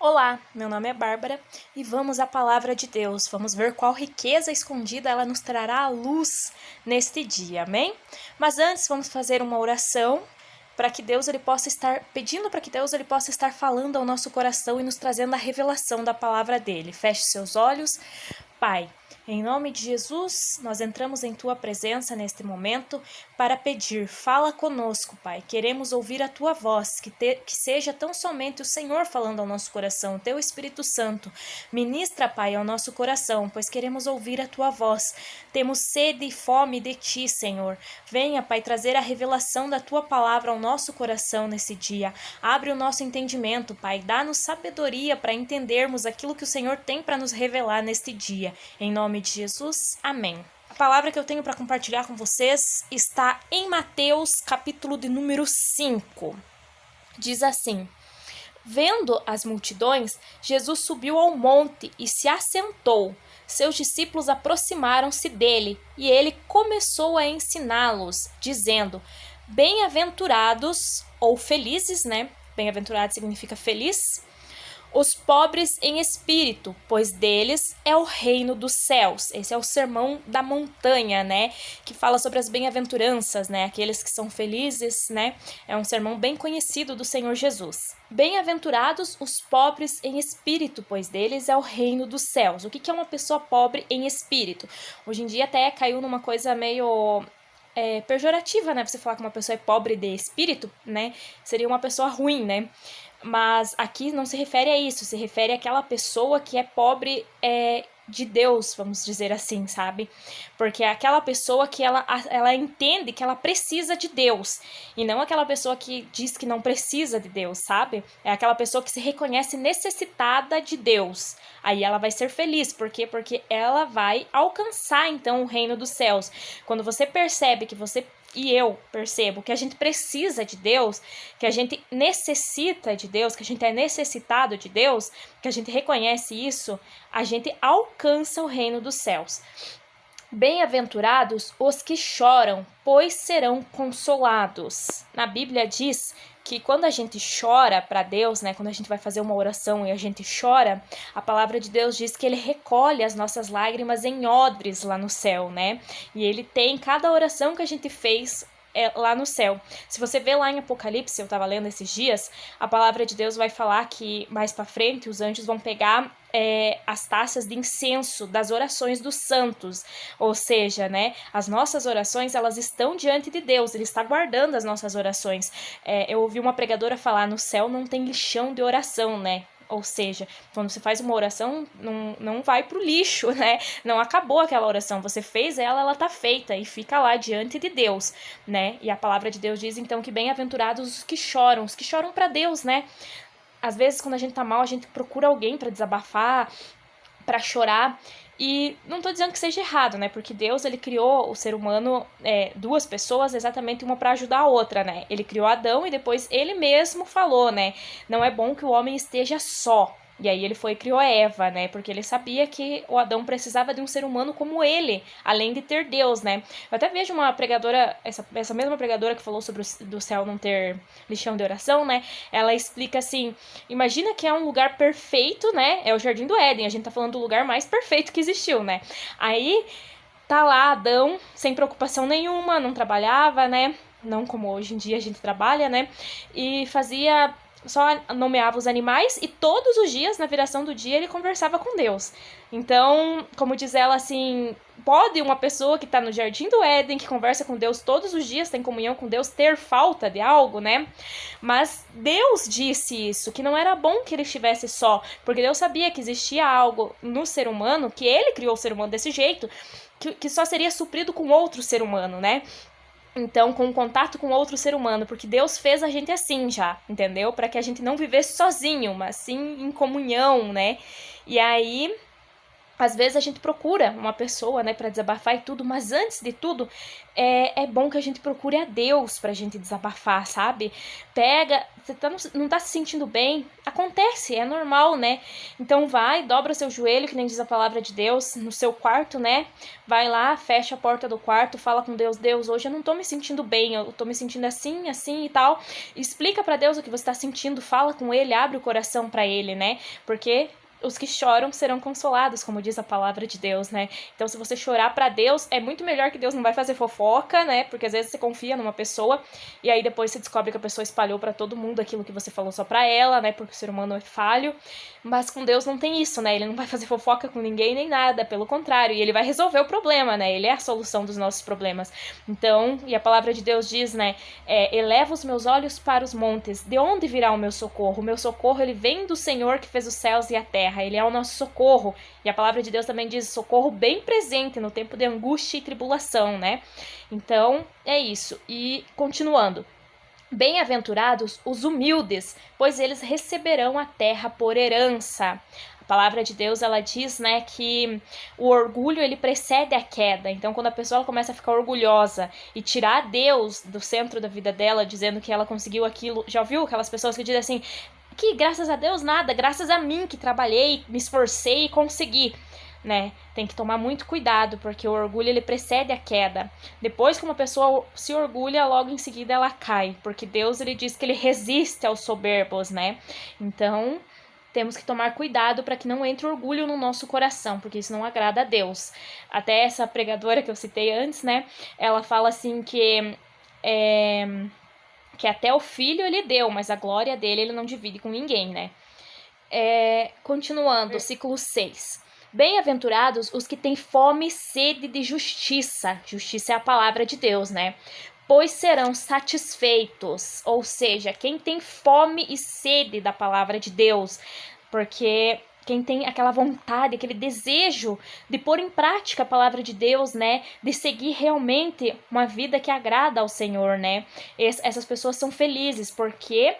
Olá, meu nome é Bárbara e vamos à palavra de Deus. Vamos ver qual riqueza escondida ela nos trará à luz neste dia, amém? Mas antes vamos fazer uma oração para que Deus ele possa estar pedindo para que Deus ele possa estar falando ao nosso coração e nos trazendo a revelação da palavra dele. Feche seus olhos. Pai, em nome de Jesus, nós entramos em Tua presença neste momento para pedir, fala conosco, Pai. Queremos ouvir a Tua voz, que seja tão somente o Senhor falando ao nosso coração, o Teu Espírito Santo. Ministra, Pai, ao nosso coração, pois queremos ouvir a Tua voz. Temos sede e fome de Ti, Senhor. Venha, Pai, trazer a revelação da Tua palavra ao nosso coração nesse dia. Abre o nosso entendimento, Pai. Dá-nos sabedoria para entendermos aquilo que o Senhor tem para nos revelar neste dia. Em nome de Jesus, amém. A palavra que eu tenho para compartilhar com vocês está em Mateus, capítulo de número 5. Diz assim: Vendo as multidões, Jesus subiu ao monte e se assentou. Seus discípulos aproximaram-se dele e ele começou a ensiná-los, dizendo: Bem-aventurados, ou felizes, né? Bem-aventurado significa feliz. Os pobres em espírito, pois deles é o reino dos céus. Esse é o sermão da montanha, né? Que fala sobre as bem-aventuranças, né? Aqueles que são felizes, né? É um sermão bem conhecido do Senhor Jesus. Bem-aventurados os pobres em espírito, pois deles é o reino dos céus. O que é uma pessoa pobre em espírito? Hoje em dia até caiu numa coisa meio pejorativa, né? Você falar que uma pessoa é pobre de espírito, né? Seria uma pessoa ruim, né? Mas aqui não se refere a isso, se refere àquela pessoa que é pobre de Deus, vamos dizer assim, sabe? Porque é aquela pessoa que ela entende que ela precisa de Deus, e não aquela pessoa que diz que não precisa de Deus, sabe? É aquela pessoa que se reconhece necessitada de Deus. Aí ela vai ser feliz, por quê? Porque ela vai alcançar, então, o reino dos céus. Quando você percebe que você e eu percebo que a gente precisa de Deus, que a gente necessita de Deus, que a gente é necessitado de Deus, que a gente reconhece isso, a gente alcança o reino dos céus. Bem-aventurados os que choram, pois serão consolados. Na Bíblia diz que quando a gente chora para Deus, né, quando a gente vai fazer uma oração e a gente chora, a palavra de Deus diz que ele recolhe as nossas lágrimas em odres lá no céu, né? E ele tem cada oração que a gente fez lá no céu. Se você vê lá em Apocalipse, eu estava lendo esses dias, a palavra de Deus vai falar que mais para frente os anjos vão pegar as taças de incenso das orações dos santos, ou seja, né, as nossas orações elas estão diante de Deus, Ele está guardando as nossas orações. Eu ouvi uma pregadora falar, no céu não tem lixão de oração, né? Ou seja, quando você faz uma oração, não vai pro lixo, né? Não acabou aquela oração. Você fez ela tá feita e fica lá diante de Deus, né? E a palavra de Deus diz, então, que bem-aventurados os que choram para Deus, né? Às vezes, quando a gente tá mal, a gente procura alguém para desabafar, para chorar. E não tô dizendo que seja errado, né? Porque Deus, ele criou o ser humano, duas pessoas, exatamente uma para ajudar a outra, né? Ele criou Adão e depois ele mesmo falou, né? Não é bom que o homem esteja só. E aí ele foi e criou Eva, né? Porque ele sabia que o Adão precisava de um ser humano como ele, além de ter Deus, né? Eu até vejo uma pregadora, essa mesma pregadora que falou sobre do céu não ter lixão de oração, né? Ela explica assim, imagina que é um lugar perfeito, né? É o Jardim do Éden, a gente tá falando do lugar mais perfeito que existiu, né? Aí tá lá Adão, sem preocupação nenhuma, não trabalhava, né? Não como hoje em dia a gente trabalha, né? E só nomeava os animais e todos os dias, na viração do dia, ele conversava com Deus. Então, como diz ela assim, pode uma pessoa que está no Jardim do Éden, que conversa com Deus todos os dias, tem comunhão com Deus, ter falta de algo, né? Mas Deus disse isso, que não era bom que ele estivesse só, porque Deus sabia que existia algo no ser humano, que ele criou o ser humano desse jeito, que só seria suprido com outro ser humano, né? Então, com contato com outro ser humano, porque Deus fez a gente assim já, entendeu? Para que a gente não vivesse sozinho, mas sim em comunhão, né? E aí, Às vezes a gente procura uma pessoa, né, para desabafar e tudo, mas antes de tudo, é bom que a gente procure a Deus pra gente desabafar, sabe? Pega, você não tá se sentindo bem, acontece, é normal, né? Então vai, dobra seu joelho, que nem diz a palavra de Deus, no seu quarto, né? Vai lá, fecha a porta do quarto, fala com Deus, Deus, hoje eu não tô me sentindo bem, eu tô me sentindo assim, assim e tal. Explica pra Deus o que você tá sentindo, fala com Ele, abre o coração pra Ele, né? Porque os que choram serão consolados, como diz a palavra de Deus, né? Então, se você chorar pra Deus, é muito melhor que Deus não vai fazer fofoca, né? Porque às vezes você confia numa pessoa e aí depois você descobre que a pessoa espalhou pra todo mundo aquilo que você falou só pra ela, né? Porque o ser humano é falho. Mas com Deus não tem isso, né? Ele não vai fazer fofoca com ninguém nem nada, pelo contrário. E ele vai resolver o problema, né? Ele é a solução dos nossos problemas. Então, e a palavra de Deus diz, né? Eleva os meus olhos para os montes. De onde virá o meu socorro? O meu socorro, ele vem do Senhor que fez os céus e a terra. Ele é o nosso socorro. E a palavra de Deus também diz socorro bem presente no tempo de angústia e tribulação, né? Então, é isso. E continuando. Bem-aventurados os humildes, pois eles receberão a terra por herança. A palavra de Deus, ela diz, né, que o orgulho, ele precede a queda. Então, quando a pessoa ela começa a ficar orgulhosa e tirar Deus do centro da vida dela, dizendo que ela conseguiu aquilo... Já ouviu aquelas pessoas que dizem assim, que graças a Deus nada, graças a mim que trabalhei, me esforcei e consegui, né? Tem que tomar muito cuidado, porque o orgulho ele precede a queda. Depois que uma pessoa se orgulha, logo em seguida ela cai, porque Deus ele diz que ele resiste aos soberbos, né? Então, temos que tomar cuidado para que não entre orgulho no nosso coração, porque isso não agrada a Deus. Até essa pregadora que eu citei antes, né? Ela fala assim que até o filho ele deu, mas a glória dele ele não divide com ninguém, né? Continuando, ciclo 6. Bem-aventurados os que têm fome e sede de justiça. Justiça é a palavra de Deus, né? Pois serão satisfeitos. Ou seja, quem tem fome e sede da palavra de Deus. Porque quem tem aquela vontade, aquele desejo de pôr em prática a palavra de Deus, né? De seguir realmente uma vida que agrada ao Senhor, né? Essas pessoas são felizes porque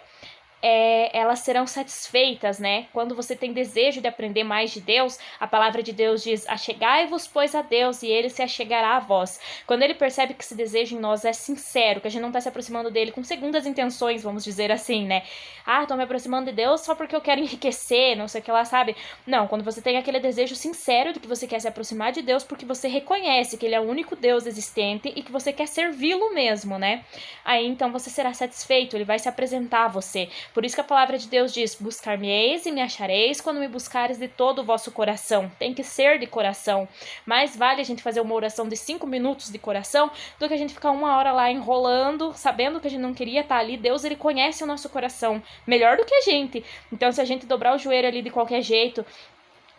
elas serão satisfeitas, né? Quando você tem desejo de aprender mais de Deus, a palavra de Deus diz, achegai-vos, pois, a Deus, e ele se achegará a vós. Quando ele percebe que esse desejo em nós é sincero, que a gente não está se aproximando dele com segundas intenções, vamos dizer assim, né? Ah, tô me aproximando de Deus só porque eu quero enriquecer, não sei o que lá, sabe? Não, quando você tem aquele desejo sincero de que você quer se aproximar de Deus porque você reconhece que ele é o único Deus existente e que você quer servi-lo mesmo, né? Aí, então, você será satisfeito, ele vai se apresentar a você. Por isso que a palavra de Deus diz, buscar-me-eis e me achareis quando me buscares de todo o vosso coração. Tem que ser de coração. Mais vale a gente fazer uma oração de 5 minutos de coração do que a gente ficar 1 hora lá enrolando, sabendo que a gente não queria estar ali. Deus, ele conhece o nosso coração melhor do que a gente. Então, se a gente dobrar o joelho ali de qualquer jeito,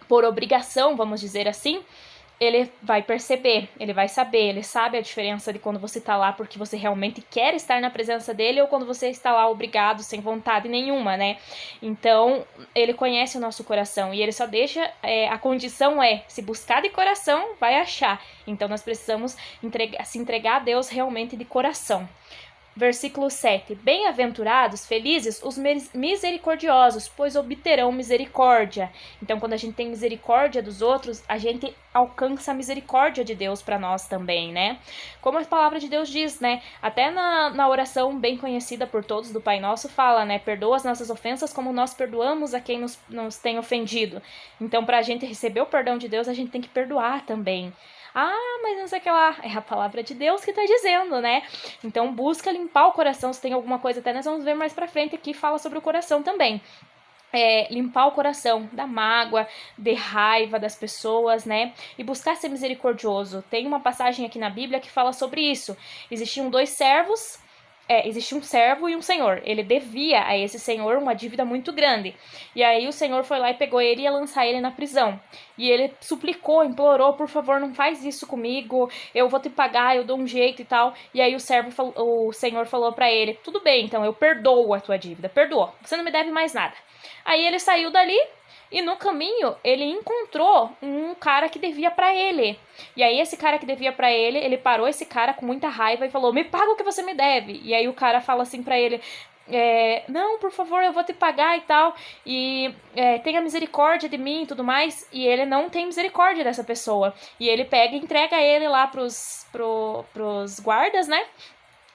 por obrigação, vamos dizer assim, ele vai perceber, ele vai saber, ele sabe a diferença de quando você tá lá porque você realmente quer estar na presença dele ou quando você está lá obrigado, sem vontade nenhuma, né? Então, ele conhece o nosso coração e ele só deixa, a condição se buscar de coração, vai achar. Então, nós precisamos se entregar a Deus realmente de coração. Versículo 7. Bem-aventurados, felizes, os misericordiosos, pois obterão misericórdia. Então, quando a gente tem misericórdia dos outros, a gente alcança a misericórdia de Deus para nós também, né? Como a palavra de Deus diz, né? Até na oração bem conhecida por todos do Pai Nosso, fala, né? Perdoa as nossas ofensas como nós perdoamos a quem nos tem ofendido. Então, para a gente receber o perdão de Deus, a gente tem que perdoar também. Ah, mas não sei o que lá. É a palavra de Deus que tá dizendo, né? Então busca limpar o coração. Se tem alguma coisa, até nós vamos ver mais pra frente aqui, fala sobre o coração também. Limpar o coração da mágoa, de raiva das pessoas, né? E buscar ser misericordioso. Tem uma passagem aqui na Bíblia que fala sobre isso. Existiam 2 servos. Existia um servo e um senhor. Ele devia a esse senhor uma dívida muito grande. E aí o senhor foi lá e pegou ele e ia lançar ele na prisão. E ele suplicou, implorou, por favor, não faz isso comigo, eu vou te pagar, eu dou um jeito e tal. E aí o senhor falou pra ele, tudo bem, então eu perdoo a tua dívida, perdoa, você não me deve mais nada. Aí ele saiu dali. E no caminho, ele encontrou um cara que devia pra ele. E aí esse cara que devia pra ele, ele parou esse cara com muita raiva e falou, me paga o que você me deve. E aí o cara fala assim pra ele, não, por favor, eu vou te pagar e tal, e tenha misericórdia de mim e tudo mais, e ele não tem misericórdia dessa pessoa, e ele pega e entrega ele lá pros guardas, né,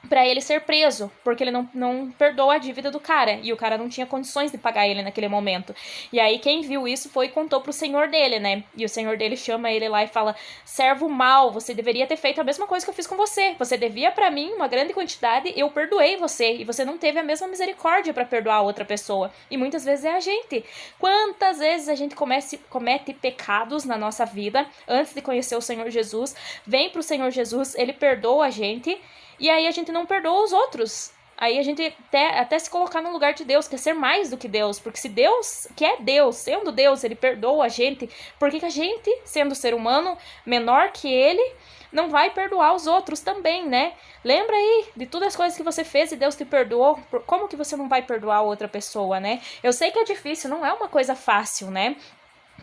pra ele ser preso, porque ele não perdoa a dívida do cara, e o cara não tinha condições de pagar ele naquele momento. E aí quem viu isso foi e contou pro senhor dele, né, e o senhor dele chama ele lá e fala: servo mau, você deveria ter feito a mesma coisa que eu fiz com você, você devia pra mim uma grande quantidade, eu perdoei você, e você não teve a mesma misericórdia pra perdoar a outra pessoa. E muitas vezes é a gente. Quantas vezes a gente comete pecados na nossa vida, antes de conhecer o Senhor Jesus, vem pro Senhor Jesus, ele perdoa a gente, e aí a gente não perdoa os outros. Aí a gente até se colocar no lugar de Deus, quer ser mais do que Deus. Porque se Deus, que é Deus, sendo Deus, ele perdoa a gente, por que a gente, sendo ser humano menor que ele, não vai perdoar os outros também, né? Lembra aí de todas as coisas que você fez e Deus te perdoou. Como que você não vai perdoar outra pessoa, né? Eu sei que é difícil, não é uma coisa fácil, né?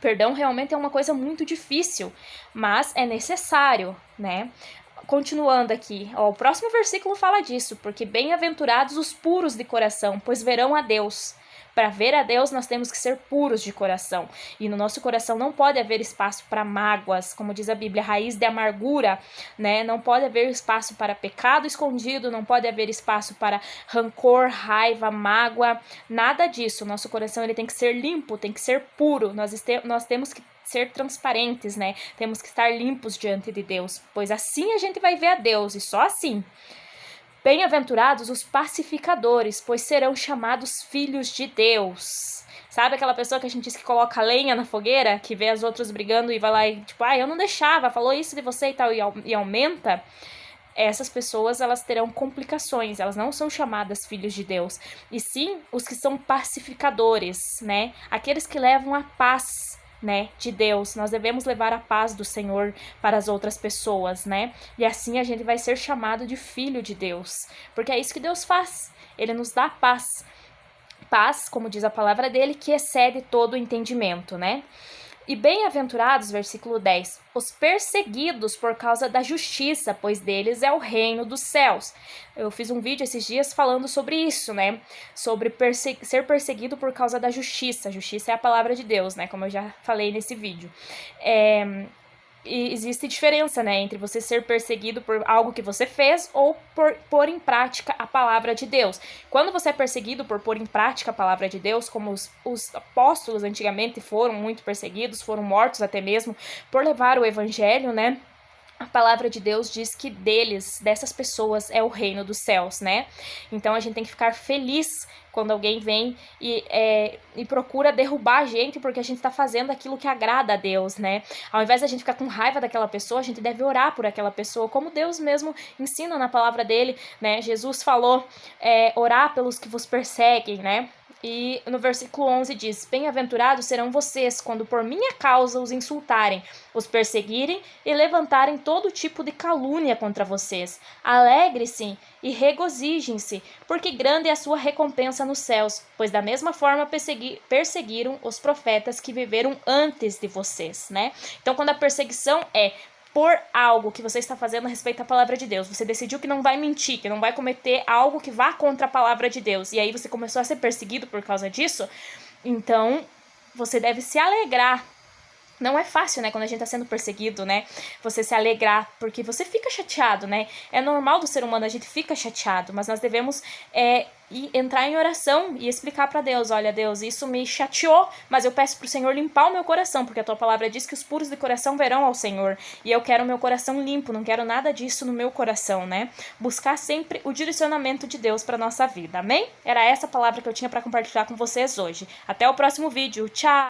Perdão realmente é uma coisa muito difícil, mas é necessário, né? Continuando aqui, o próximo versículo fala disso, porque bem-aventurados os puros de coração, pois verão a Deus. Para ver a Deus, nós temos que ser puros de coração. E no nosso coração não pode haver espaço para mágoas, como diz a Bíblia, raiz de amargura, né? Não pode haver espaço para pecado escondido, não pode haver espaço para rancor, raiva, mágoa, nada disso. Nosso coração ele tem que ser limpo, tem que ser puro. Nós temos que ser transparentes, né? Temos que estar limpos diante de Deus, pois assim a gente vai ver a Deus, e só assim. Bem-aventurados os pacificadores, pois serão chamados filhos de Deus. Sabe aquela pessoa que a gente diz que coloca lenha na fogueira, que vê as outras brigando e vai lá e tipo, eu não deixava, falou isso de você e tal, e aumenta? Essas pessoas, elas terão complicações, elas não são chamadas filhos de Deus, e sim os que são pacificadores, né? Aqueles que levam a paz, né, de Deus. Nós devemos levar a paz do Senhor para as outras pessoas, né? E assim a gente vai ser chamado de filho de Deus, porque é isso que Deus faz. Ele nos dá paz. Paz, como diz a palavra dele, que excede todo o entendimento, né? E bem-aventurados, versículo 10, os perseguidos por causa da justiça, pois deles é o reino dos céus. Eu fiz um vídeo esses dias falando sobre isso, né? Sobre ser perseguido por causa da justiça. Justiça é a palavra de Deus, né? Como eu já falei nesse vídeo. E existe diferença, né, entre você ser perseguido por algo que você fez ou por pôr em prática a palavra de Deus. Quando você é perseguido por pôr em prática a palavra de Deus, como os apóstolos antigamente foram muito perseguidos, foram mortos até mesmo por levar o evangelho, né? A palavra de Deus diz que dessas pessoas, é o reino dos céus, né? Então a gente tem que ficar feliz quando alguém vem e procura derrubar a gente porque a gente está fazendo aquilo que agrada a Deus, né? Ao invés de a gente ficar com raiva daquela pessoa, a gente deve orar por aquela pessoa, como Deus mesmo ensina na palavra dele, né? Jesus falou, orar pelos que vos perseguem, né? E no versículo 11 diz, bem-aventurados serão vocês quando por minha causa os insultarem, os perseguirem e levantarem todo tipo de calúnia contra vocês. Alegre-se e regozijem-se, porque grande é a sua recompensa nos céus, pois da mesma forma perseguiram os profetas que viveram antes de vocês, né? Então, quando a perseguição por algo que você está fazendo a respeito da palavra de Deus, você decidiu que não vai mentir, que não vai cometer algo que vá contra a palavra de Deus, e aí você começou a ser perseguido por causa disso, então você deve se alegrar. Não é fácil, né, quando a gente tá sendo perseguido, né, você se alegrar, porque você fica chateado, né, é normal do ser humano, a gente fica chateado, mas nós devemos entrar em oração e explicar para Deus, olha Deus, isso me chateou, mas eu peço pro Senhor limpar o meu coração, porque a tua palavra diz que os puros de coração verão ao Senhor, e eu quero o meu coração limpo, não quero nada disso no meu coração, né, buscar sempre o direcionamento de Deus para nossa vida, amém? Era essa a palavra que eu tinha para compartilhar com vocês hoje. Até o próximo vídeo, tchau!